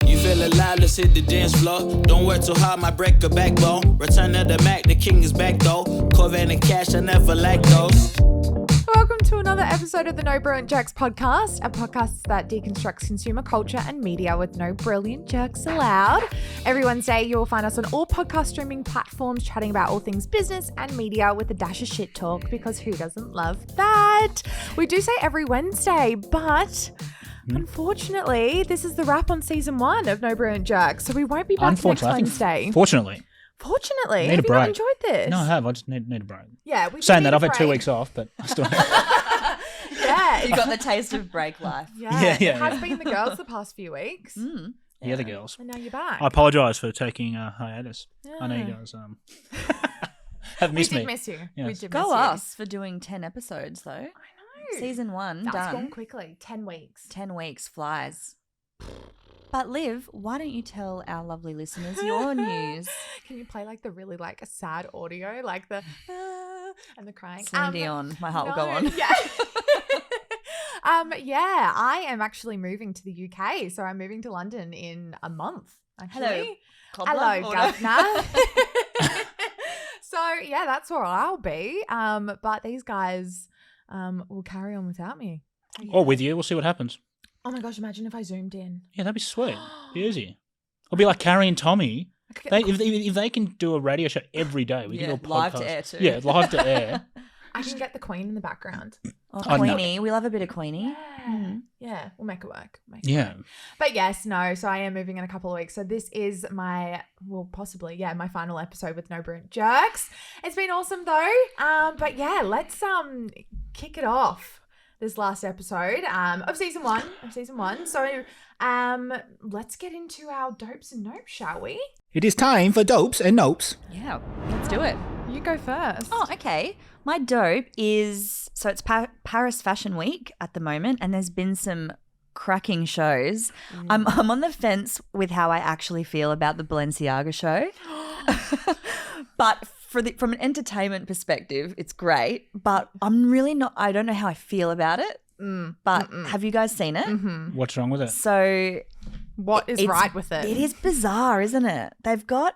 You feel alive, let's hit the dance floor. Don't work too hard, might break a backbone. Return of the Mac, the king is back though. Corvette and cash, I never like those. Welcome to another episode of the No Brilliant Jerks podcast, a podcast that deconstructs consumer culture and media with no brilliant jerks allowed. Every Wednesday, you will find us on all podcast streaming platforms chatting about all things business and media with a dash of shit talk, because who doesn't love that? We do say every Wednesday, but unfortunately, this is the wrap on season 1 of No Brilliant Jerks, so we won't be back next Wednesday. Fortunately, have you not enjoyed this? No, I have. I just need a break. Yeah, we saying that I've had 2 weeks off, but I still have. Yeah, you got the taste of break life. Yeah, it has been the girls the past few weeks. Yeah, the girls. And now you're back. I apologise for taking a hiatus. Yeah. I know you guys have missed me. We did miss you. Yes. We did Go miss you. us for doing 10 episodes though. I know. Season 1 That's done. gone quickly. 10 weeks. 10 weeks flies. But Liv, why don't you tell our lovely listeners your news? Can you play like the really like a sad audio, like the and the crying? Celine Dion, my heart will go on. Yeah. Yeah, I am actually moving to the UK, so I'm moving to London in a month. Actually. Hello, governor. So yeah, that's where I'll be. But these guys will carry on without me. Or with you. We'll see what happens. Oh my gosh, imagine if I zoomed in. Yeah, that'd be sweet. Be easy. It'll be like Carrie and Tommy. If they can do a radio show every day, we can do a podcast. Live to air too. Yeah, live to air. I can get the Queen in the background. Oh, Queenie. We love a bit of Queenie. Yeah, we'll make it work. But yes, no, so I am moving in a couple of weeks. So this is my final episode with No Brilliant Jerks. It's been awesome though. But yeah, let's kick it off. This last episode of season 1. So let's get into our dopes and nopes, shall we? It is time for dopes and nopes. Yeah, let's do it. You go first. Oh, okay. My dope is, so it's Paris Fashion Week at the moment, and there's been some cracking shows. I'm on the fence with how I actually feel about the Balenciaga show. But from an entertainment perspective, it's great, but I'm really not, I don't know how I feel about it. But have you guys seen it? Mm-hmm. What's wrong with it? So what is right with it? It is bizarre, isn't it? They've got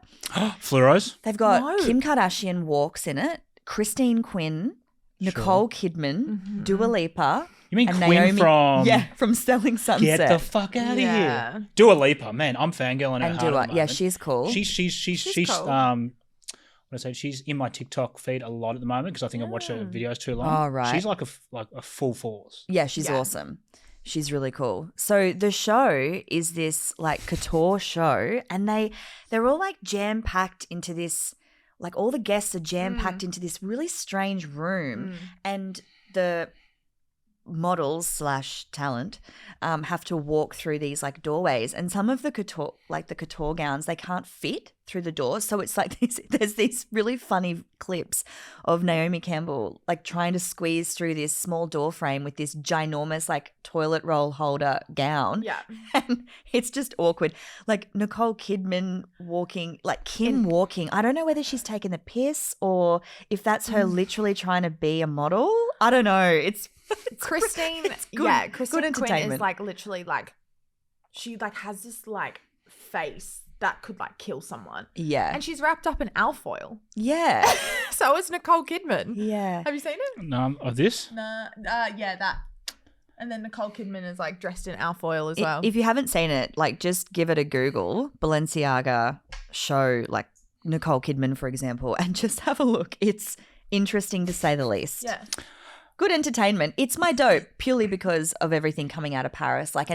fluoros. They've got Kim Kardashian walks in it, Christine Quinn, Nicole Kidman, Dua Lipa. You mean and Quinn Naomi, from from Selling Sunset? Get the fuck out of here. Dua Lipa, man, I'm fangirling her. And hard Dua, she's cool. She's cool. she's in my TikTok feed a lot at the moment because I think I watched her videos too long. Oh, right. She's like a full force. Yeah, she's awesome. She's really cool. So the show is this like couture show, and they're all like jam packed into this, like all the guests are jam packed into this really strange room, and the models / talent have to walk through these like doorways, and some of the couture gowns, they can't fit through the doors, so it's like there's these really funny clips of Naomi Campbell like trying to squeeze through this small door frame with this ginormous like toilet roll holder gown, and it's just awkward. Like Nicole Kidman walking, like Kim walking, I don't know whether she's taking the piss or if that's her literally trying to be a model. I don't know. It's Christine, good, Christine good Quinn entertainment. is like literally like she like has this like face that could like kill someone. Yeah, and she's wrapped up in alfoil. Yeah, so is Nicole Kidman. Yeah, have you seen it? No, of this? Nah, yeah, that. And then Nicole Kidman is like dressed in alfoil as well. If you haven't seen it, like just give it a Google, Balenciaga show, like Nicole Kidman, for example, and just have a look. It's interesting to say the least. Yeah. Good entertainment. It's my dope purely because of everything coming out of Paris. Like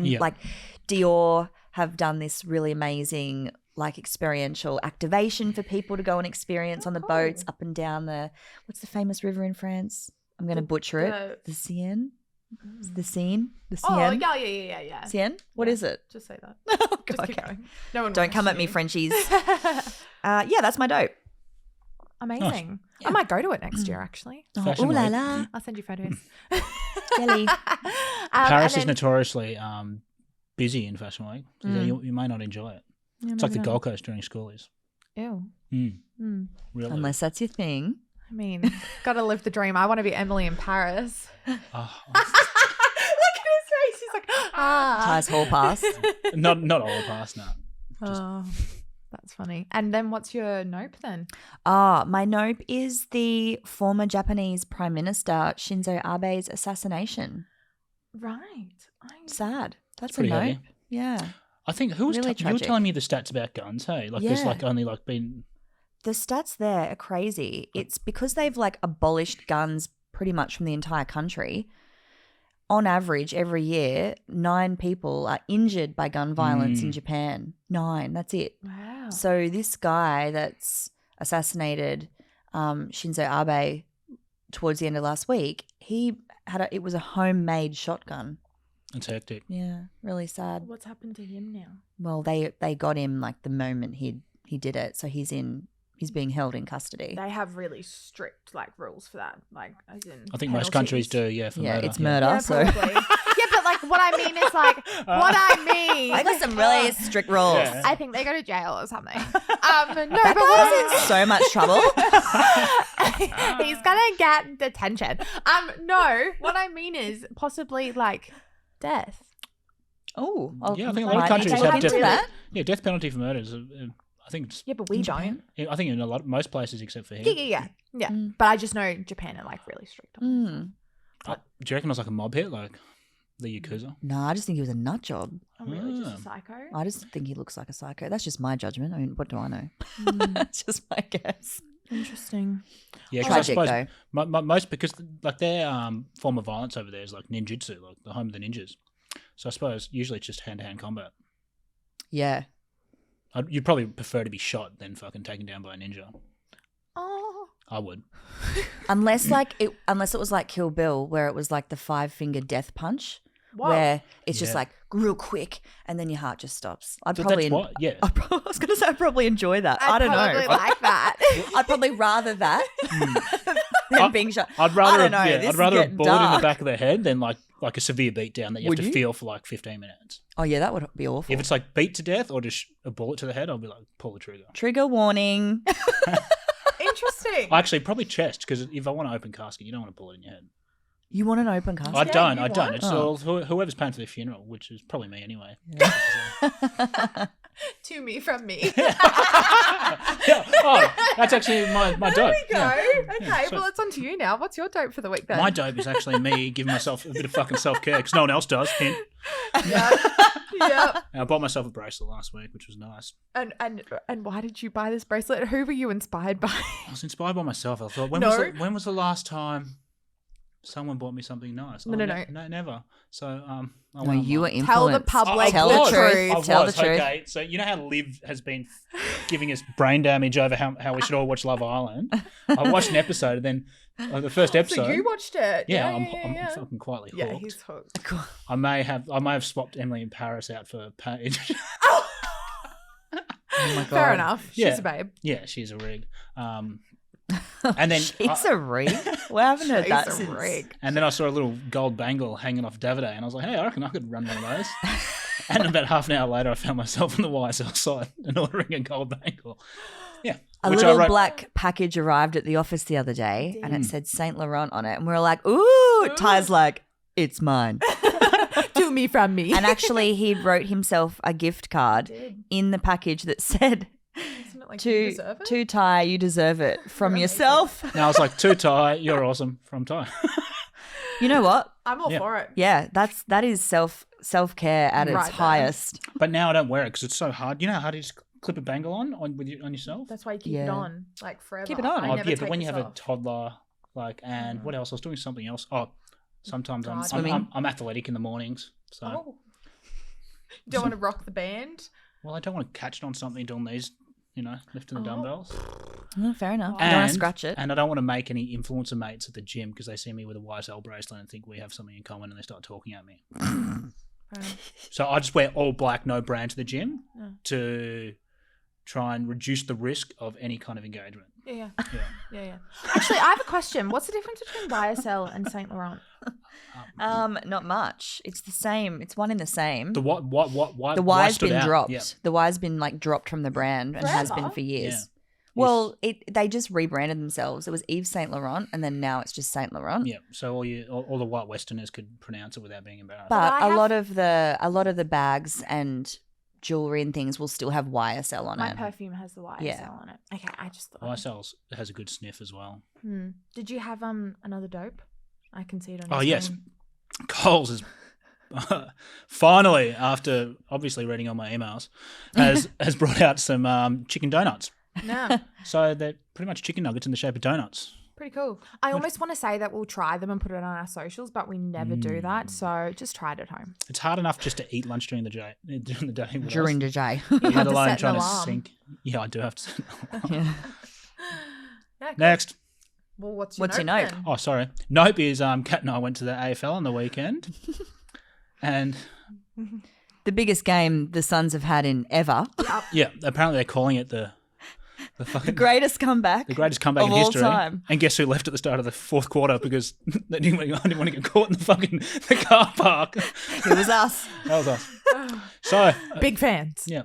Dior have done this really amazing like experiential activation for people to go and experience on the boats up and down what's the famous river in France? I'm going to butcher it. The Seine? The Seine? The Seine? Oh, yeah. Seine? What is it? Just say that. Oh, God, Just keep going. No one Don't come at me, Frenchies. Yeah, that's my dope. Amazing. Nice. I might go to it next year, actually. Oh, ooh la la. I'll send you photos. Jelly. Paris is notoriously busy in Fashion Week. So you may not enjoy it. Yeah, it's like the Gold Coast during school is. Ew. Really? Unless that's your thing. I mean, gotta live the dream. I want to be Emily in Paris. Oh, Look at his face. He's like, Ty's hall pass. Not all pass, no. Oh, that's funny. And then what's your nope then? My nope is the former Japanese Prime Minister Shinzo Abe's assassination. Right. Sad. That's a pretty nope. heavy. Yeah. I think who was Really you were tragic. telling me the stats about guns, hey? Like there's Yeah. like only like been The stats there are crazy. It's because they've like abolished guns pretty much from the entire country. On average, every year, 9 people are injured by gun violence in Japan. 9, that's it. Wow. So this guy that's assassinated Shinzo Abe towards the end of last week, it was a homemade shotgun. it's hectic. Yeah, really sad. What's happened to him now? Well, they got him like the moment he did it, so he's being held in custody. They have really strict like rules for that, like as in. I think most countries do, yeah, for Yeah, murder. it's murder. Yeah, so probably. Yeah, but like what I mean is like what I mean. I got some really strict rules. Yeah. I think they go to jail or something. No, That but what guy's in so much trouble. he's gonna get detention. No, what I mean is possibly like death. Oh, Yeah, I think a lot of countries have have into that. death penalty for murders. I think it's, Yeah, but we don't. I think in most places except for here. Yeah. But I just know Japan are like really strict on that. Do you reckon it was like a mob hit, like the Yakuza? No, I just think he was a nut job. I'm really just a psycho. I just think he looks like a psycho. That's just my judgment. I mean, what do I know? That's just my guess. Interesting. Yeah, 'cause I Tragic, suppose though. most because like their form of violence over there is like ninjutsu, like the home of the ninjas. So I suppose usually it's just hand-to-hand combat. Yeah. You'd probably prefer to be shot than fucking taken down by a ninja. Oh. I would. Unless it was like Kill Bill, where it was like the 5-finger death punch, Whoa. where it's just Yeah. like real quick, and then your heart just stops. I'd So probably, that's what, yeah. I was gonna say I'd probably enjoy that. I don't probably know. like that. I'd probably rather that than being shot. I'd rather, I don't know. yeah, This I'd is rather a getting bullet in the dark. back of the head than like a severe beatdown that you Would have to you? feel for like 15 minutes. Oh yeah, that would be awful. If it's like beat to death or just a bullet to the head, I'll be like, pull the trigger. Trigger warning. Interesting. Actually, probably chest, because if I want an open casket, you don't want to pull it in your head. You want an open casket? I don't. you I don't. want? It's all whoever's paying for their funeral, which is probably me anyway. To me from me. Yeah. Oh, that's actually my dope. There we go. Yeah. Okay, so- well, it's on to you now. What's your dope for the week then? My dope is actually me giving myself a bit of fucking self-care because no one else does. Hint. Yeah. I bought myself a bracelet last week, which was nice. And why did you buy this bracelet? Who were you inspired by? I was inspired by myself. I thought, when was the last time someone bought me something nice? No. No, never. So I No, went you were online. Tell the influenced. public Tell the the I truth. was, Tell the truth. okay. So you know how Liv has been giving us brain damage over how we should all watch Love Island? I watched an episode, and then the first episode. So you watched it? yeah, Yeah. I'm fucking quietly hooked. Yeah, he's hooked. I may have swapped Emily in Paris out for Paige. Oh my god. Fair enough. She's Yeah. a babe. Yeah, she's a rig. And then She's a rig. We haven't heard that She's a since. rig. and then I saw a little gold bangle hanging off Davide, and I was like, hey, I reckon I could run one of those. And about half an hour later, I found myself on the YSL site and ordering a gold bangle. Yeah. A which I little wrote- black package arrived at the office the other day, and it said Saint Laurent on it, and we were like, "Ooh!" Ty's like, "It's mine." To me from me. And actually, he wrote himself a gift card in the package that said, Isn't it like you deserve it? "To Ty, you deserve it from yourself." And I was like, to Ty, you're awesome from Ty. You know what? I'm all Yeah. for it. Yeah, that is self-care at its Right there. highest. But now I don't wear it because it's so hard. You know how hard it is to clip a bangle on yourself? That's why you keep it Yeah. on like forever. Keep it on. I Oh, never yeah, take but when you this have a off. toddler, and what else? I was doing something else. Oh, sometimes Swimming. I'm athletic in the mornings. So, Oh. Don't want to rock the band. well, I don't want to catch it on something doing these, lifting the dumbbells. Oh, fair enough. You don't want to scratch it. And I don't want to make any influencer mates at the gym because they see me with a YSL bracelet and think we have something in common and they start talking at me. So I just wear all black, no brand to the gym to try and reduce the risk of any kind of engagement. Yeah. Yeah. Actually, I have a question. What's the difference between YSL and Saint Laurent? Not much. It's the same. It's one in the same. The why The Y's stood been out? dropped. Yeah. The Y's been like dropped from the brand and has been Forever? for years. Well, they just rebranded themselves. It was Yves Saint Laurent, and then now it's just Saint Laurent. Yeah, so all the white Westerners could pronounce it without being embarrassed. But a lot of the bags and jewelry and things will still have YSL on My it. perfume has the YSL Yeah. on it. Okay, I just thought. YSL has a good sniff as well. Did you have another dope? I can see it on Oh, your yes. screen. Coles is finally, after obviously reading all my emails, has brought out some chicken donuts. No. So they're pretty much chicken nuggets in the shape of donuts. Pretty cool. I almost want to say that we'll try them and put it on our socials, but we never do that. So just try it at home. It's hard enough just to eat lunch during the day. with During us, the day. You let have to alone set an trying to alarm. sink. Yeah, I do have to. Set an alarm. Yeah. Yeah, cool. Next. Well, what's your note? note? then? Oh, sorry. Nope is Kat and I went to the AFL on the weekend, and The biggest game the Suns have had in ever. yeah, apparently they're calling it the fucking Greatest comeback. the greatest comeback of in all history. time. And guess who left at the start of the fourth quarter because they didn't want to get caught in the car park. It was us. That was us. So Big fans. yeah,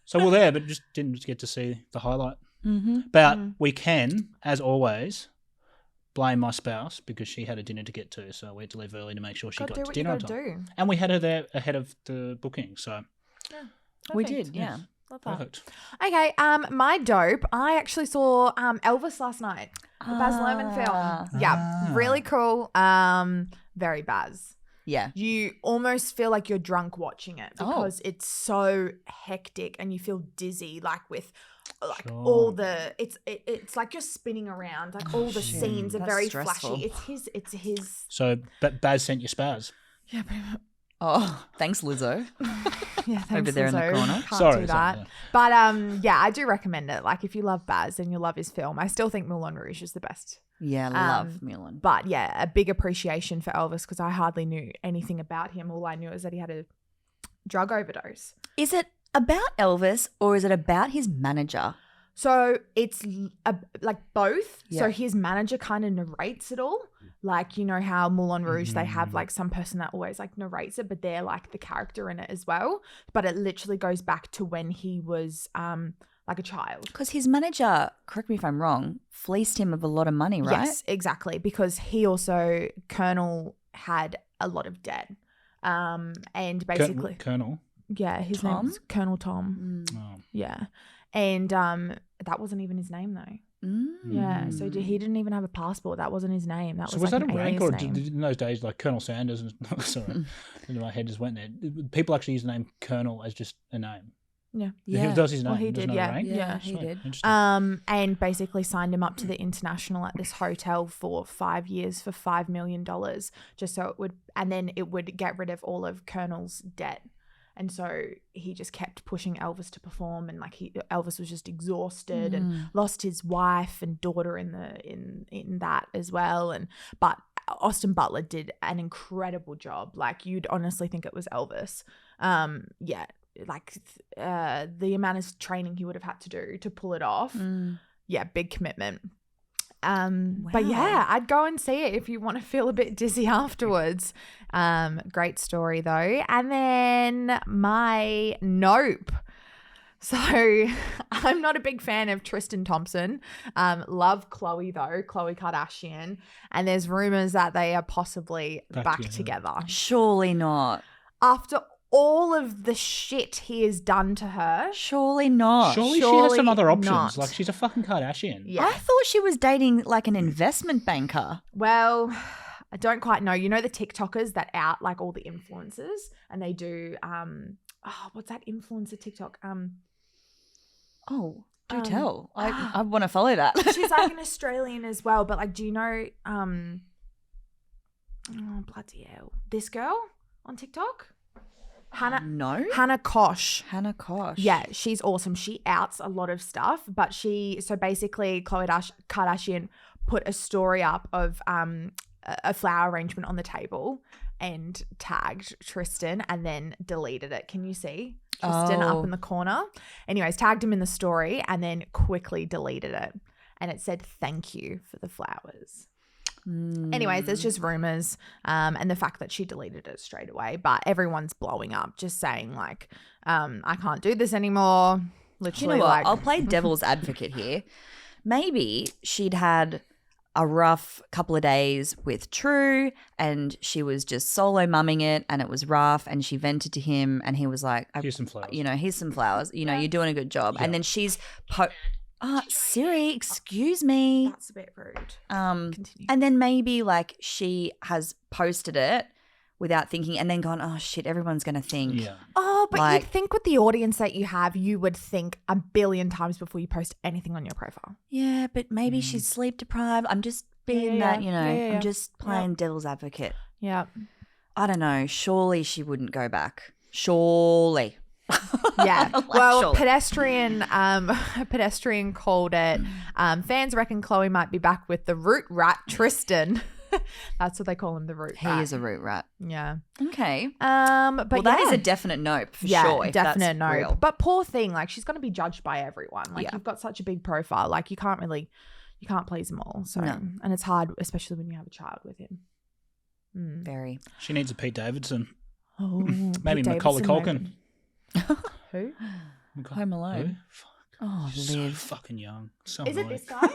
so we're there, but just didn't get to see the highlight. But we can, as always, blame my spouse because she had a dinner to get to, so we had to leave early to make sure she Gotta do got to what you dinner on gotta time. do. And we had her there ahead of the booking, so We Perfect. did, yeah. Love that. perfect. Okay, my dope. I actually saw Elvis last night. The Baz Luhrmann film. Yeah, really cool. Very Baz. Yeah. You almost feel like you're drunk watching it because it's so hectic and you feel dizzy, like with like all the it's like you're spinning around, like all the scenes are That's very stressful. flashy. It's his. So Baz sent you spaz. Yeah, pretty much. Oh, thanks, Lizzo. Yeah, thanks, Over there in the Lizzo. corner. Can't Sorry, do sorry, that. yeah. But yeah, I do recommend it. Like if you love Baz and you love his film, I still think Moulin Rouge is the best. Yeah, love Milan. But yeah, a big appreciation for Elvis because I hardly knew anything about him. All I knew is that he had a drug overdose. Is it about Elvis or is it about his manager? So it's like both. Yeah. So his manager kind of narrates it all. Like, you know how Moulin Rouge, they have like some person that always like narrates it, but they're like the character in it as well. But it literally goes back to when he was like a child. Because his manager, correct me if I'm wrong, fleeced him of a lot of money, right? Yes, exactly. Because he also, Colonel, had a lot of debt. And basically, Colonel. yeah, his Tom? name's Colonel Tom. Oh. Yeah. And that wasn't even his name though. Yeah, so he didn't even have a passport. That wasn't his name. That So was was like that a an rank, alias or name. did in those days, like Colonel Sanders? Sorry, my head just went there. People actually use the name Colonel as just a name. Yeah. Yeah. That was his name. Well, he There's did, no yeah. rank? Yeah, he Sweet. did. Interesting. And basically signed him up to the International at this hotel for 5 years for $5 million, just so it would, and then it would get rid of all of Colonel's debt. And so he just kept pushing Elvis to perform, and like Elvis was just exhausted and lost his wife and daughter in that as well. But Austin Butler did an incredible job. Like you'd honestly think it was Elvis. Yeah, like the amount of training he would have had to do to pull it off. Yeah, big commitment. But yeah, I'd go and see it if you want to feel a bit dizzy afterwards. Great story though. And then my nope. So I'm not a big fan of Tristan Thompson. Love Khloe though, Khloe Kardashian. And there's rumors that they are possibly back together. Surely not. After all of the shit he has done to her. Surely not. Surely she has some other options. not. Like she's a fucking Kardashian. Yeah. I thought she was dating like an investment banker. Well, I don't quite know. You know the TikTokers that out like all the influencers and they do what's that influencer TikTok? Oh, do tell. I want to follow that. She's like an Australian as well, but like do you know oh bloody hell. This girl on TikTok? No. Hannah Kosh. Hannah Kosh. Yeah, she's awesome. She outs a lot of stuff, but so basically Khloe Kardashian put a story up of a flower arrangement on the table and tagged Tristan and then deleted it. Can you see? Tristan up in the corner. Anyways, tagged him in the story and then quickly deleted it. And it said, "Thank you for the flowers." Anyways, there's just rumors and the fact that she deleted it straight away. But everyone's blowing up just saying like, I can't do this anymore. Literally, You know what? like I'll play devil's advocate here. Maybe she'd had a rough couple of days with True and she was just solo mumming it and it was rough and she vented to him and he was like, Here's some flowers. here's some flowers. You're doing a good job. And then she's Siri, excuse me. that's a bit rude. Continue. And then maybe like she has posted it without thinking and then gone, oh shit, everyone's going to think. Yeah. Oh, but Like- you'd think with the audience that you have, you would think a billion times before you post anything on your profile. Yeah, but maybe she's sleep deprived. I'm just being Yeah, that, yeah. I'm just playing devil's advocate. Yeah. I don't know. Surely she wouldn't go back. Surely. Yeah. Like, Well, surely. pedestrian called it. Fans reckon Chloe might be back with the root rat Tristan. That's what they call him, the root rat. He is a root rat. Yeah. Okay. But Well, that is a definite nope for sure. if definite that's no. real. But poor thing, like she's going to be judged by everyone. Like Yeah. you've got such a big profile, like you can't please them all. So, No. and it's hard, especially when you have a child with him. Very. She needs a Pete Davidson. Oh, Maybe Pete Macaulay Davidson, Culkin. Who? Home Alone. Who? Fuck. Oh, She's so Liv. fucking young. So Is it annoying. this guy?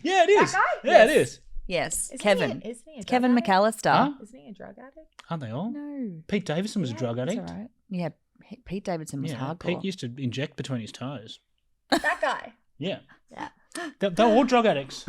Yeah, it is. guy? Yeah, Yes. it is. Yes. Isn't Kevin. Isn't he a drug Kevin addict? McAllister. Huh? Isn't he a drug addict? Aren't they all? No. Pete Davidson was a drug That's addict. all right. Yeah. Pete Davidson was Yeah, hardcore. Pete used to inject between his toes. That guy. Yeah. Yeah. They're all drug addicts.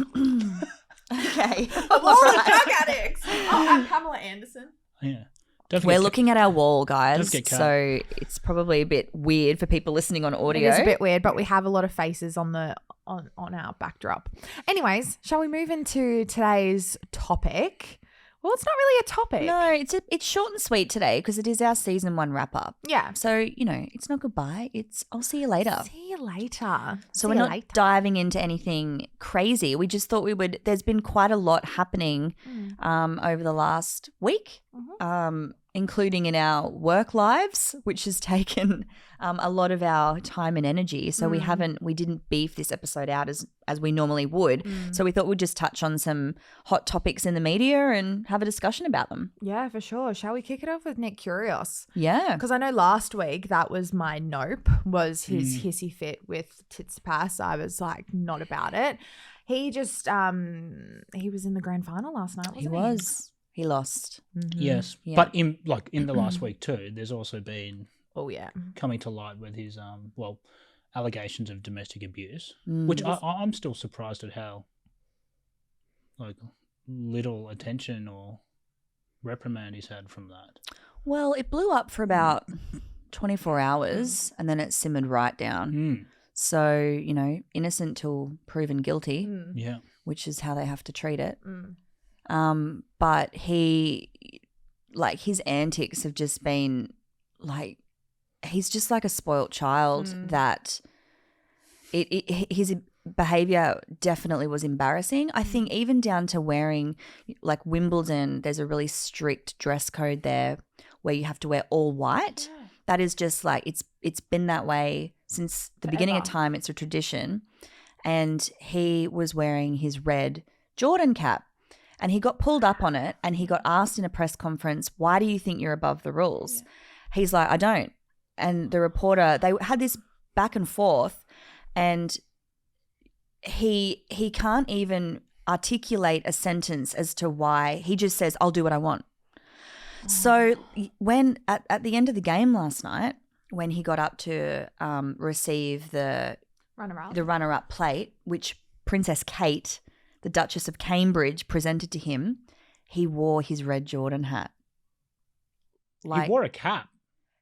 Okay. All All the right. drug addicts. Oh, and Pamela Anderson. Yeah. Don't We're forget looking at our wall, guys, Don't forget Kat. so it's probably a bit weird for people listening on audio. It is a bit weird, but we have a lot of faces on our backdrop. Anyways, shall we move into today's topic? Well, it's not really a topic. No, it's short and sweet today because it is our season 1 wrap up. Yeah. So, it's not goodbye. It's I'll see you later. See you later. So we're not diving into anything crazy. We just thought we would. There's been quite a lot happening over the last week, including in our work lives, which has taken a lot of our time and energy. So we didn't beef this episode out as we normally would. So we thought we'd just touch on some hot topics in the media and have a discussion about them. Yeah, for sure. Shall we kick it off with Nick Kyrgios? Yeah. Because I know last week that was my nope, was his hissy fit with Tsitsipas. I was like, not about it. He just, he was in the grand final last night, wasn't he? He was. He lost. Yes. Yeah. But in the last week too, there's also been Oh, yeah. coming to light with his allegations of domestic abuse, which I'm still surprised at how little attention or reprimand he's had from that. Well, it blew up for about 24 hours and then it simmered right down. So, innocent till proven guilty, Yeah. which is how they have to treat it. But he, his antics have just been he's just like a spoilt child that his behavior definitely was embarrassing. I think even down to wearing, Wimbledon, there's a really strict dress code there where you have to wear all white. Yeah. That is just it's been that way since the beginning of time. It's a tradition. And he was wearing his red Jordan cap and he got pulled up on it and he got asked in a press conference, why do you think you're above the rules? Yeah. He's like, I don't. And the reporter, they had this back and forth and he can't even articulate a sentence as to why. He just says, I'll do what I want. So when at the end of the game last night, when he got up to receive the runner-up plate, which Princess Kate, the Duchess of Cambridge, presented to him, he wore his red Jordan hat. He wore a cap.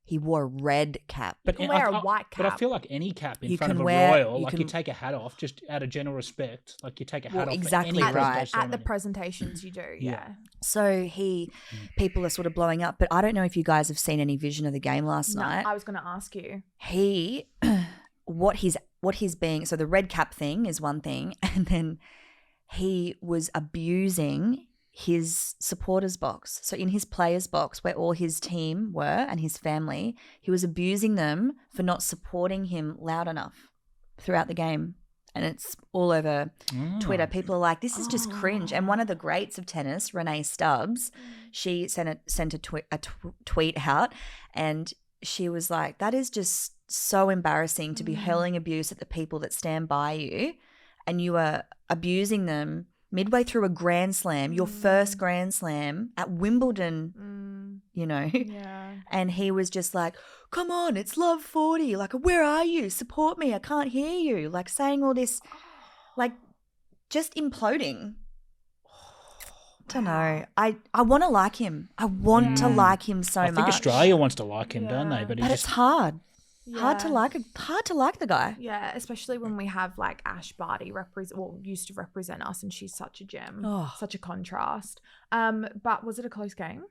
He wore a red cap. But you can wear a white cap. But I feel like any cap in You front can of a wear- royal, you you can- take a hat off just out of general respect. You take a hat Well, off exactly for any right. presidential At the ceremony. presentations you do, yeah. So people are sort of blowing up. But I don't know if you guys have seen any vision of the game last night. I was going to ask you. He, what he's being, so the red cap thing is one thing. And then he was abusing his supporters box. So in his players box where all his team were and his family, he was abusing them for not supporting him loud enough throughout the game. And it's all over Twitter. People are like, this is just cringe. And one of the greats of tennis, Renee Stubbs, she sent a tweet out and she was like, that is just so embarrassing to be hurling abuse at the people that stand by you, and you are abusing them midway through a Grand Slam, your first Grand Slam at Wimbledon, you know. Yeah. And he was just like, come on, it's Love 40. Like, where are you? Support me. I can't hear you. Like, saying all this, like, just imploding. Don't know. I want to like him. I want to like him so much. I think Australia wants to like him, don't they? But it's hard. Yeah. Hard to like the guy. Yeah, especially when we have like Ash Barty used to represent us, and she's such a gem, such a contrast. But was it a close game?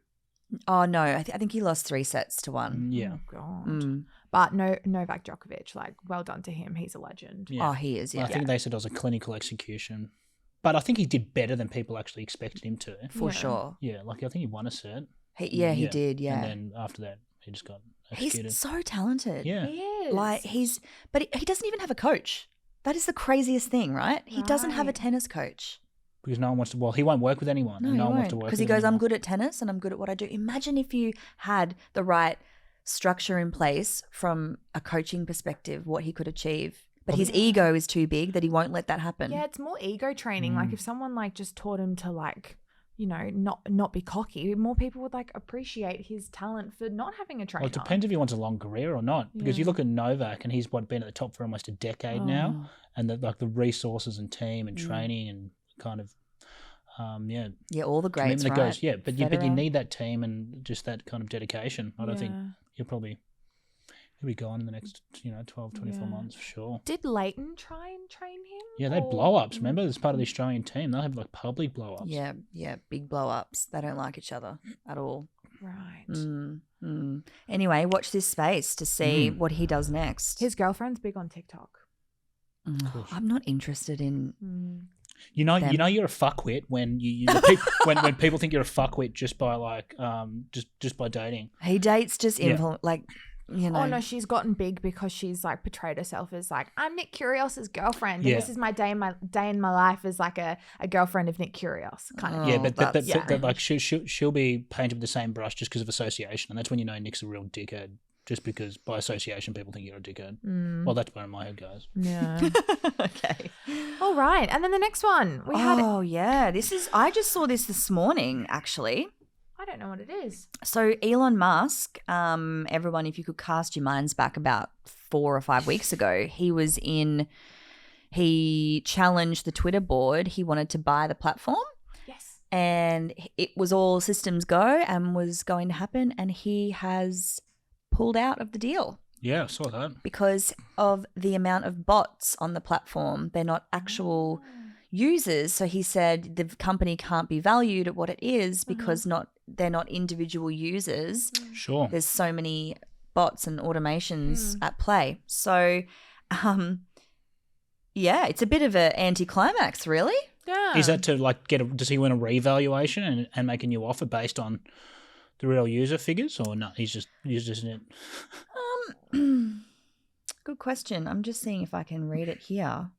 Oh no, I think he lost 3 sets to 1. Yeah. Oh God. But Novak Djokovic, like, well done to him. He's a legend. Yeah. Oh, he is. Yeah, I think they said it was a clinical execution, but I think he did better than people actually expected him to. for sure. Yeah, like I think he won a set. He did. Yeah, And then after that, he just got executed. he's so talented. Yeah. He is. Like but he doesn't even have a coach. That is the craziest thing, right? He doesn't have a Right. tennis coach. Because no one wants to. Well, he won't work with anyone. No, and no he one wants won't. to work Because with he goes, I'm anyone. good at tennis and I'm good at what I do. Imagine if you had the right structure in place from a coaching perspective, what he could achieve. But his ego is too big that he won't let that happen. Yeah, it's more ego training. Like if someone like just taught him to like, you know, not be cocky, more people would like appreciate his talent for not having a trainer. Well, it depends if he wants a long career or not. Because you Yeah. look at Novak, and he's been at the top for almost a decade now, and the resources and team and training and kind of Yeah, all the greats, commitment that right? goes. Yeah, but you Federer. need that team and just that kind of dedication. I don't think he'll be gone in the next 12, 24 months for sure. Did Leighton try and train him? Yeah, they had Or- blow-ups. Remember, as part of the Australian team, they'll have like public blow-ups. Yeah, big blow-ups. They don't like each other at all. Right. Anyway, watch this space to see what he does next. His girlfriend's big on TikTok. I'm not interested in... You know, them. you're a fuckwit when when people think you're a fuckwit just by like just by dating. He dates just Yeah. like, you know... Oh no, she's gotten big because she's like portrayed herself as like, I'm Nick Kyrgios's girlfriend, and Yeah. this is my day in my life as like a girlfriend of Nick Kyrgios kind of. Yeah, Oh, but that's- like she'll be painted with the same brush just because of association, and that's when you know Nick's a real dickhead. Just because by association people think you're a dickhead. Well, that's where my head goes. Yeah. Okay. All right, and then the next one we had. Oh, yeah. I just saw this morning, actually. I don't know what it is. So Elon Musk, everyone, if you could cast your minds back about 4 or 5 weeks ago, he challenged the Twitter board. He wanted to buy the platform. Yes. And it was all systems go and was going to happen. And he has pulled out of the deal Yeah, I saw that. because of the amount of bots on the platform. They're not actual users. So he said the company can't be valued at what it is because they're not individual users. Sure. There's so many bots and automations at play. So, yeah, it's a bit of an anticlimax, really. Yeah. Is that to like does he win a revaluation and make a new offer based on the real user figures, or no? He's just in it. Good question. I'm just seeing if I can read it here.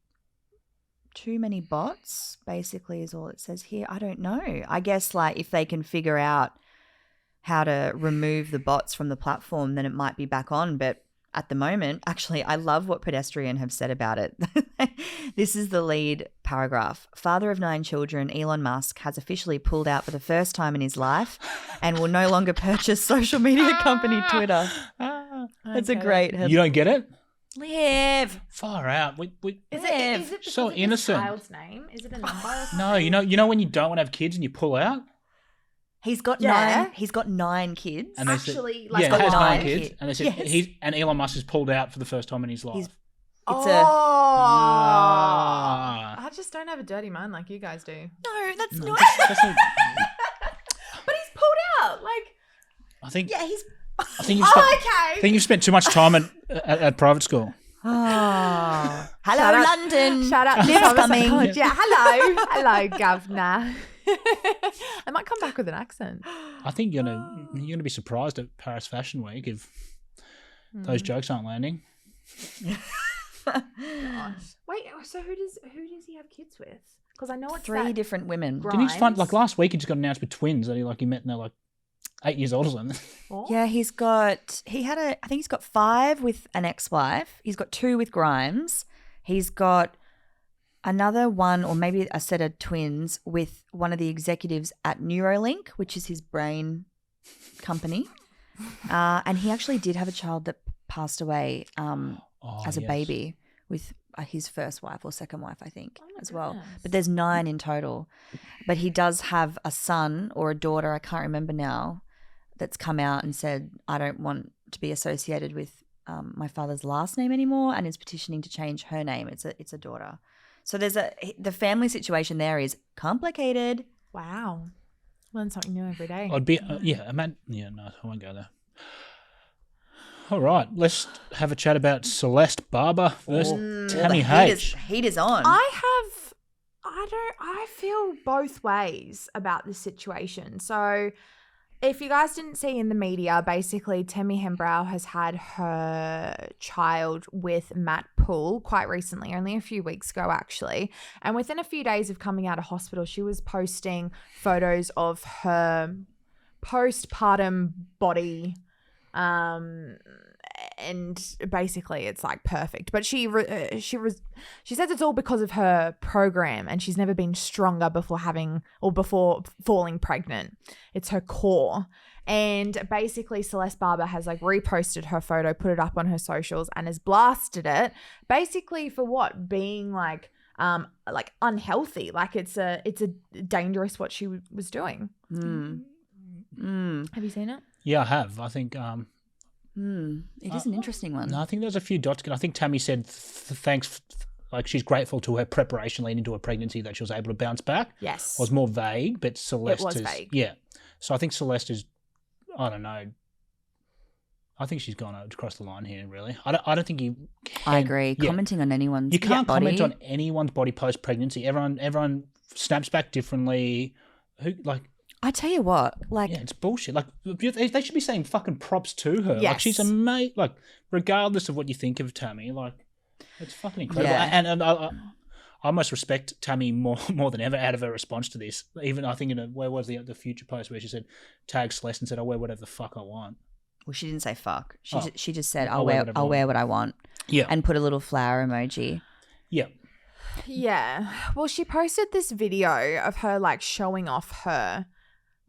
Too many bots, basically, is all it says here. I don't know. I guess like if they can figure out how to remove the bots from the platform, then it might be back on. But at the moment, actually, I love what Pedestrian have said about it. This is the lead paragraph. Father of 9 children, Elon Musk has officially pulled out for the first time in his life and will no longer purchase social media company Twitter. That's a great headline. You don't get it? Liv. Far out. We Is it because So of his innocent. child's name? Is it a number? Or something? no. You know when you don't want to have kids and you pull out. He's got Yeah. 9. He's got 9 kids. And they said- Actually, like, yeah, got it has 9 9 kids, kids. and they said Yes. and Elon Musk has pulled out for the first time in his life. It's I just don't have a dirty mind like you guys do. no, that's No, not. that's not- But he's pulled out. Like, I think Yeah, he's. I think you've spent, okay. I think you've spent too much time at private school. Oh. Hello, Shout out- London. Shout out to Liv's Somerset coming. College. Yeah, hello, governor. I might come back with an accent. I think you're gonna be surprised at Paris Fashion Week if those jokes aren't landing. Wait, so who does he have kids with? Because I know it's 3 that different women. Grimes. Didn't he just find like last week he just got announced with twins that he met and they're like 8 years old or something. Oh. Yeah, I think he's got 5 with an ex-wife. He's got 2 with Grimes. He's got another one or maybe a set of twins with one of the executives at Neuralink, which is his brain company. And he actually did have a child that passed away as a baby with his first wife or second wife, I think, as well. goodness. But there's 9 in total. But he does have a son or a daughter, I can't remember now, that's come out and said, I don't want to be associated with my father's last name anymore, and is petitioning to change her name. It's a daughter. So the family situation there is complicated. Wow. Learn something new every day. I'd be, no, I won't go there. All right, let's have a chat about Celeste Barber versus Tammy Hodge. Heat is on. I feel both ways about this situation. So if you guys didn't see in the media, basically Tammy Hembrow has had her child with Matt Poole quite recently, only a few weeks ago actually. And within a few days of coming out of hospital, she was posting photos of her postpartum body, and basically it's like perfect. But she says it's all because of her program, and she's never been stronger before falling pregnant. It's her core. And basically Celeste Barber has like reposted her photo, put it up on her socials, and has blasted it basically for what? Being like unhealthy. Like it's a dangerous what she was doing. Have you seen it? Yeah, I have. I think It is an interesting one. no, I think there's a few dots. I think Tammy said thanks, like she's grateful to her preparation leading into her pregnancy that she was able to bounce back. Yes. It was more vague, but Celeste was is vague. Yeah. So I think Celeste is, I don't know. I think she's gone across the line here. Really, I don't think you. I agree. Yeah. Commenting on anyone's You can't body. comment on anyone's body post pregnancy. Everyone snaps back differently. I tell you what, like Yeah, it's bullshit. Like they should be saying fucking props to her. Like Yes. she's amazing. Like regardless of what you think of Tammy, like it's fucking incredible. Yeah. And I almost respect Tammy more than ever out of her response to this. Even I think where was the future post where she said tag Celeste and said I'll wear whatever the fuck I want. well, she didn't say fuck. Oh. She just said I'll wear I'll whatever I wear what I want. Yeah, And put a little flower emoji. yeah. Yeah. Well, she posted this video of her like showing off her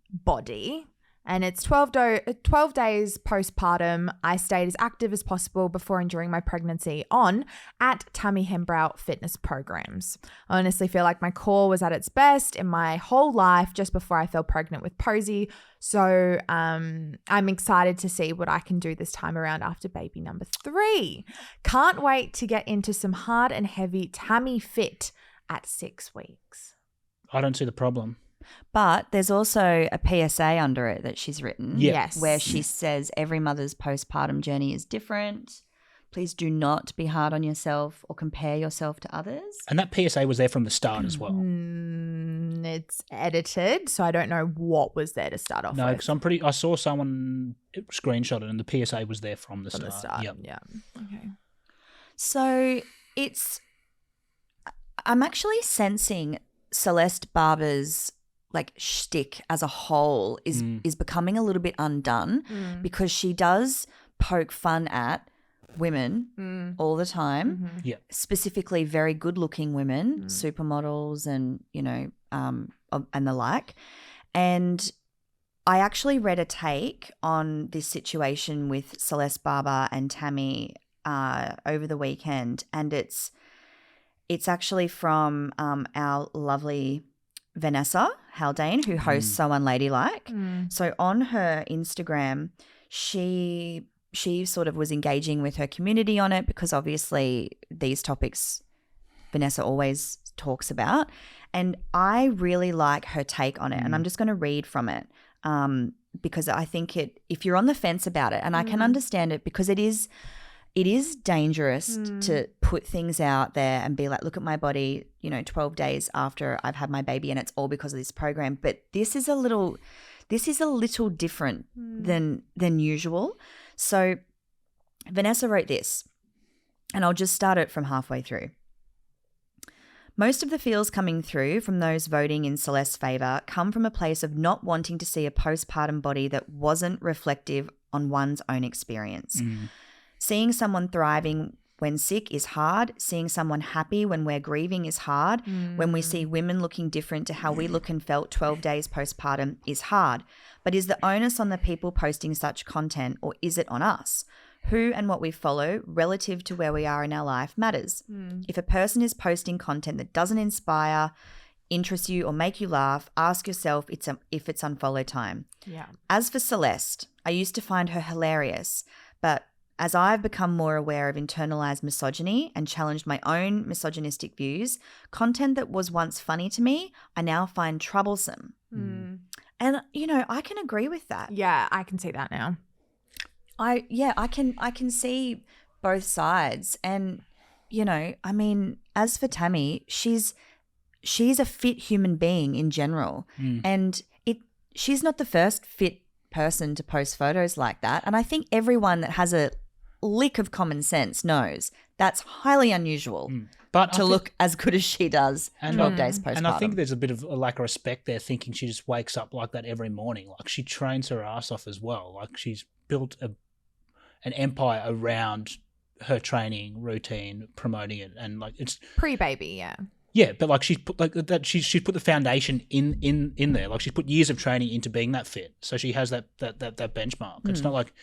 body, and it's 12 days postpartum. I stayed as active as possible before and during my pregnancy on at Tammy Hembrow fitness programs. I honestly feel like my core was at its best in my whole life just before I fell pregnant with Posey. So I'm excited to see what I can do this time around after baby number 3. Can't wait to get into some hard and heavy Tammy fit at 6 weeks. I don't see the problem. But there's also a PSA under it that she's written. Yeah. Yes. Where she says every mother's postpartum journey is different. Please do not be hard on yourself or compare yourself to others. And that PSA was there from the start as well. It's edited, so I don't know what was there to start off No, with. because I saw someone screenshot it and the PSA was there from the From start. the start. Yep. Yeah. Okay. So I'm actually sensing Celeste Barber's like shtick as a whole is becoming a little bit undone because she does poke fun at women all the time, Yeah. specifically very good-looking women, supermodels and, and the like. And I actually read a take on this situation with Celeste Barber and Tammy over the weekend, and it's actually from our lovely Vanessa Haldane, who hosts So Unladylike. So on her Instagram, she sort of was engaging with her community on it because obviously these topics Vanessa always talks about. And I really like her take on it. And I'm just going to read from it because I think if you're on the fence about it, and I can understand it because it is dangerous to put things out there and be like, look at my body, 12 days after I've had my baby and it's all because of this program. But this is a little different than usual. So Vanessa wrote this, and I'll just start it from halfway through. Most of the feels coming through from those voting in Celeste's favour come from a place of not wanting to see a postpartum body that wasn't reflective on one's own experience. Seeing someone thriving when sick is hard. Seeing someone happy when we're grieving is hard. When we see women looking different to how we look and felt 12 days postpartum is hard. But is the onus on the people posting such content, or is it on us? Who and what we follow relative to where we are in our life matters. If a person is posting content that doesn't inspire, interest you, or make you laugh, ask yourself if it's unfollow time. Yeah. As for Celeste, I used to find her hilarious, but as I've become more aware of internalized misogyny and challenged my own misogynistic views, content that was once funny to me, I now find troublesome. And, I can agree with that. Yeah, I can see that now. I can see both sides. And, as for Tammy, she's a fit human being in general. And she's not the first fit person to post photos like that. And I think everyone that has a lick of common sense knows that's highly unusual to look as good as she does 12 days postpartum. And I think there's a bit of a lack of respect there, thinking she just wakes up like that every morning. Like, she trains her ass off as well. Like, she's built an empire around her training routine, promoting it, and like it's pre-baby, yeah. Yeah, but like she's put like that. She's put the foundation in there. Like, she's put years of training into being that fit, so she has that benchmark. It's not like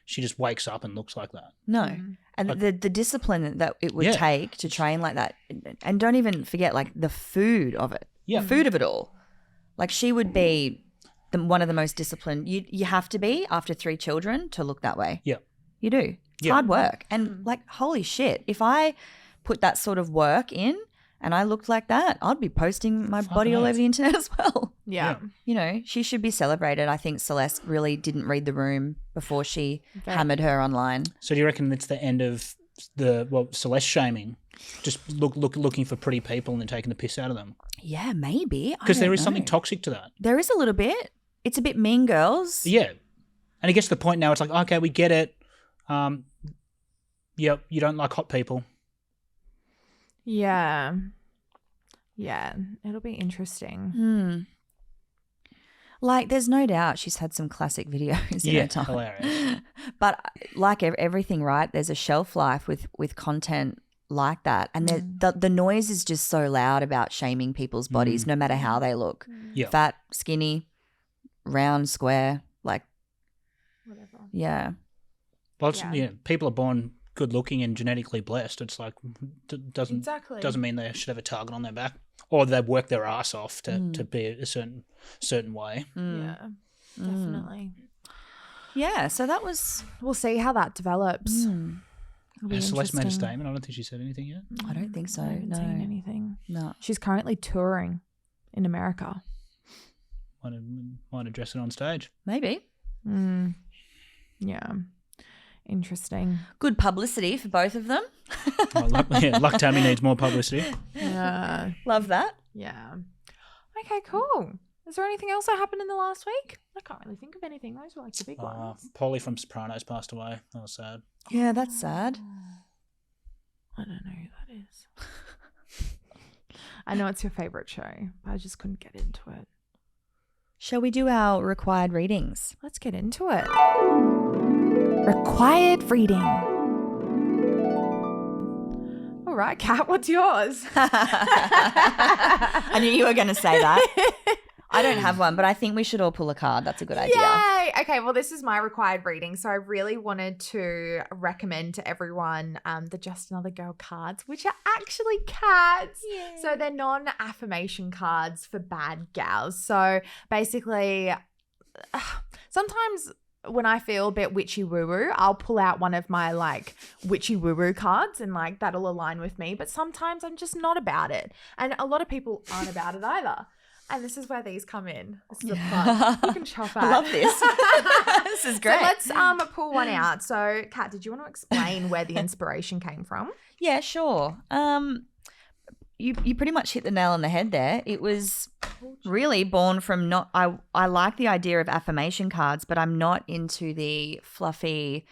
she just wakes up and looks like that. No, and like, the discipline that it would take to train like that, and don't even forget like the food of it. Yeah, the food of it all. Like, she would be one of the most disciplined. You have to be after 3 children to look that way. Yeah, you do. It's hard work, and like, holy shit, if I put that sort of work in and I looked like that, I'd be posting my body all over the internet as well. Yeah. She should be celebrated. I think Celeste really didn't read the room before she hammered her online. So do you reckon it's the end of Celeste shaming? Just looking for pretty people and then taking the piss out of them? Yeah, maybe. Because there is something toxic to that. There is a little bit. It's a bit Mean Girls. Yeah. And it gets to the point now, it's like, okay, we get it. You don't like hot people. Yeah. Yeah, it'll be interesting. Like, there's no doubt she's had some classic videos in her time. Hilarious. But like everything, right, there's a shelf life with content like that. And the noise is just so loud about shaming people's bodies, no matter how they look. Yeah. Fat, skinny, round, square, like Whatever. Yeah. Well, people are born good looking and genetically blessed. It's like doesn't mean they should have a target on their back, or they work their ass off to be a certain way. Yeah, definitely. Yeah, so that was. We'll see how that develops. Has Celeste made a statement? I don't think she said anything yet. I don't think so. I haven't seen anything. No, she's currently touring in America. Might address it on stage. Maybe. Yeah. Interesting. Good publicity for both of them. Luck Tammy needs more publicity. Yeah. Love that. Yeah. Okay, cool. Is there anything else that happened in the last week? I can't really think of anything. Those were like the big ones. Polly from Sopranos passed away. That was sad. Yeah, that's sad. I don't know who that is. I know it's your favourite show, but I just couldn't get into it. Shall we do our required readings? Let's get into it. Required reading. All right, Kat, what's yours? I knew you were going to say that. I don't have one, but I think we should all pull a card. That's a good idea. Yay! Okay, well, this is my required reading. So I really wanted to recommend to everyone the Just Another Girl cards, which are actually cats. Yay. So they're non-affirmation cards for bad gals. So basically, sometimes when I feel a bit witchy woo-woo, I'll pull out one of my like witchy woo-woo cards and like that'll align with me. But sometimes I'm just not about it. And a lot of people aren't about it either. And this is where these come in. This is a fun. You can chop at. I love this. This is great. So let's pull one out. So, Kat, did you want to explain where the inspiration came from? Yeah, sure. You pretty much hit the nail on the head there. It was really born from I like the idea of affirmation cards, but I'm not into the fluffy,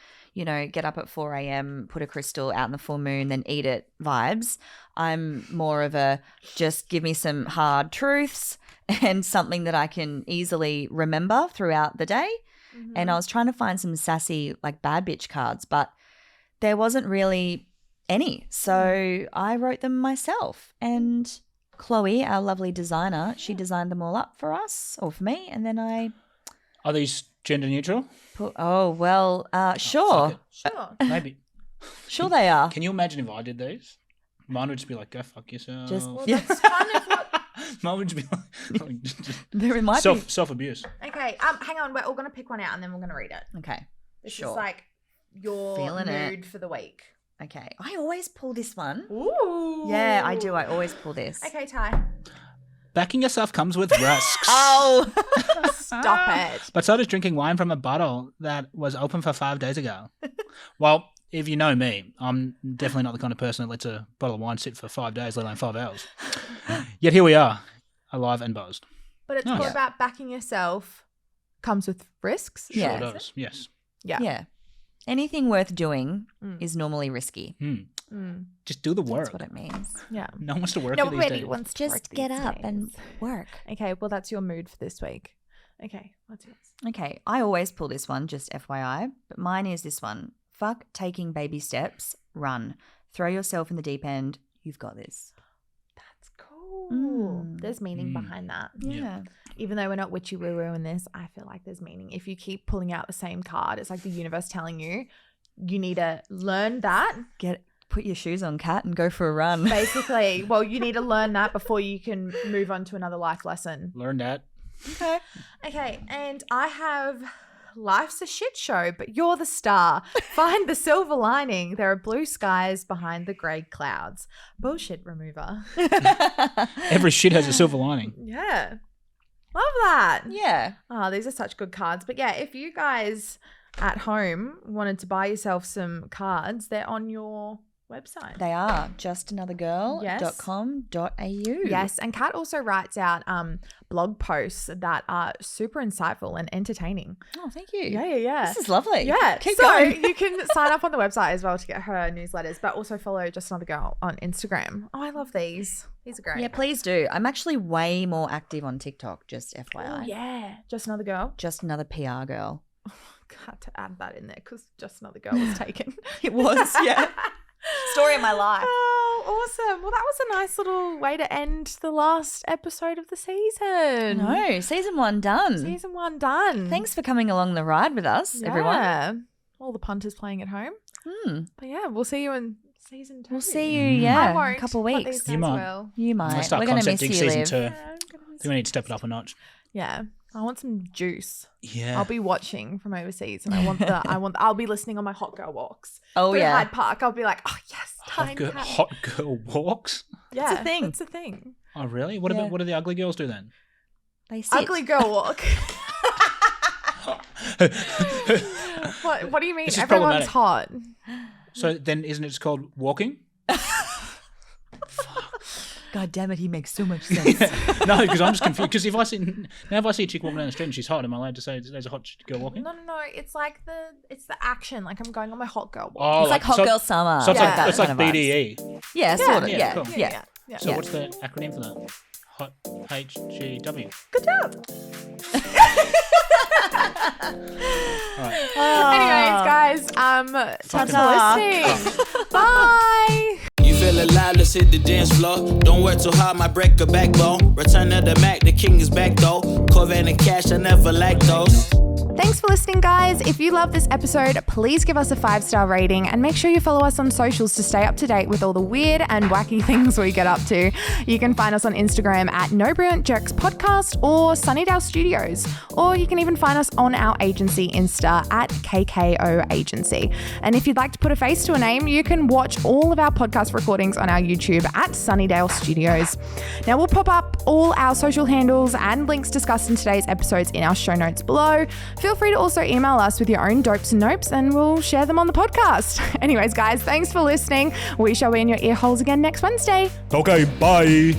get up at 4 a.m., put a crystal out in the full moon, then eat it vibes. I'm more of a just give me some hard truths and something that I can easily remember throughout the day. Mm-hmm. And I was trying to find some sassy, like bad bitch cards, but there wasn't really any. So I wrote them myself. And Chloe, our lovely designer, she designed them all up for us or for me. And then I Are these gender neutral? put, sure. Sure. Maybe. Sure they are. Can you imagine if I did these? Mine would just be like, go fuck yourself. Just Well, that's kind of what. Mine would just be like just There might be. self-abuse. Okay. Hang on. We're all gonna pick one out and then we're gonna read it. Okay. This Sure. is like your Feeling it. mood for the week. Okay. I always pull this one. Ooh. Yeah, I do. I always pull this. Okay, Ty. Backing yourself comes with risks. Oh. Stop it. But so does drinking wine from a bottle that was open for 5 days ago. Well, if you know me, I'm definitely not the kind of person that lets a bottle of wine sit for 5 days, let alone 5 hours. Yet here we are, alive and buzzed. But it's Nice. all about backing yourself. Comes with risks. Sure Yeah. it does. Yes. Yeah. Yeah. Anything worth doing is normally risky. Just do the work. That's what it means. Yeah. No one wants to work at these Nobody days. wants to work Just get these up and days. work. Okay, well that's your mood for this week. Okay, what's yours? Okay. I always pull this one, just FYI. But mine is this one. Fuck taking baby steps. Run. Throw yourself in the deep end. You've got this. That's cool. Mm. There's meaning behind that. Yeah. Even though we're not witchy woo woo in this, I feel like there's meaning. If you keep pulling out the same card, it's like the universe telling you need to learn that. Put your shoes on, cat, and go for a run. Basically, well, you need to learn that before you can move on to another life lesson. Learn that. Okay. Okay, and I have life's a shit show, but you're the star. Find the silver lining. There are blue skies behind the grey clouds. Bullshit remover. Every shit has a silver lining. Yeah. Love that. Yeah. Oh, these are such good cards. But yeah, if you guys at home wanted to buy yourself some cards, they're on your website. They are justanothergirl.com.au. Yes, and Kat also writes out blog posts that are super insightful and entertaining. Oh, thank you. Yeah. This is lovely. Yeah, Keep so going. you can sign up on the website as well to get her newsletters, but also follow Just Another Girl on Instagram. Oh, I love these. These are great. Yeah, please do. I'm actually way more active on TikTok, just FYI. Oh, yeah. Just Another Girl. Just another PR girl. Had to add that in there because Just Another Girl was taken. It was, yeah. Story of my life. Oh, awesome. Well, that was a nice little way to end the last episode of the season. No, season 1 done. Season 1 done. Thanks for coming along the ride with us, everyone. Yeah. All the punters playing at home. But yeah, we'll see you in season 2. We'll see you, I yeah, won't, in a couple of but weeks. these guys You might. will. You Let's might. start We're going to miss concepting you, season Liv. 2. Yeah, I I'm gonna miss think we need to step it up a notch. Yeah. I want some juice. Yeah. I'll be watching from overseas and I'll be listening on my hot girl walks. Oh, Through yeah. Hyde Park. I'll be like, oh yes, hot, time. hot girl walks? Yeah, It's a thing. It's a thing. Oh, really? What, Yeah. what do the ugly girls do then? They sit. Ugly girl walk. What do you mean? This is Everyone's problematic. hot. So then isn't it just called walking? God damn it, he makes so much sense. No, because I'm just confused. Because if I see a chick walking down the street and she's hot, am I allowed to say there's a hot girl walking? No. It's like it's the action. Like I'm going on my hot girl walk. Oh, It's like Hot Girl Summer. So it's Yeah. like, it's like kind of vibes. BDE. Yeah, sort of. Yeah, Yeah, cool. yeah. So what's the acronym for that? Hot HGW. Good job. All right. Anyways, guys, thanks for listening. Bye. You feel alive, let's hit the dance floor. Don't work too hard, might break a backbone. Return of the Mac, the king is back though. Corvette and cash, I never like those. Thanks for listening, guys. If you love this episode, please give us a 5-star rating and make sure you follow us on socials to stay up to date with all the weird and wacky things we get up to. You can find us on Instagram at No Brilliant Jerks Podcast or Sunnydale Studios, or you can even find us on our agency Insta at KKO Agency. And if you'd like to put a face to a name, you can watch all of our podcast recordings on our YouTube at Sunnydale Studios. Now, we'll pop up all our social handles and links discussed in today's episodes in our show notes below. Feel free to also email us with your own dopes and nopes and we'll share them on the podcast. Anyways, guys, thanks for listening. We shall be in your ear holes again next Wednesday. Okay, bye.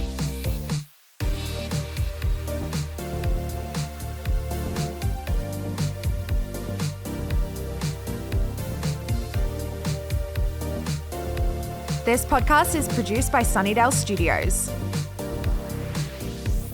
This podcast is produced by Sunnydale Studios.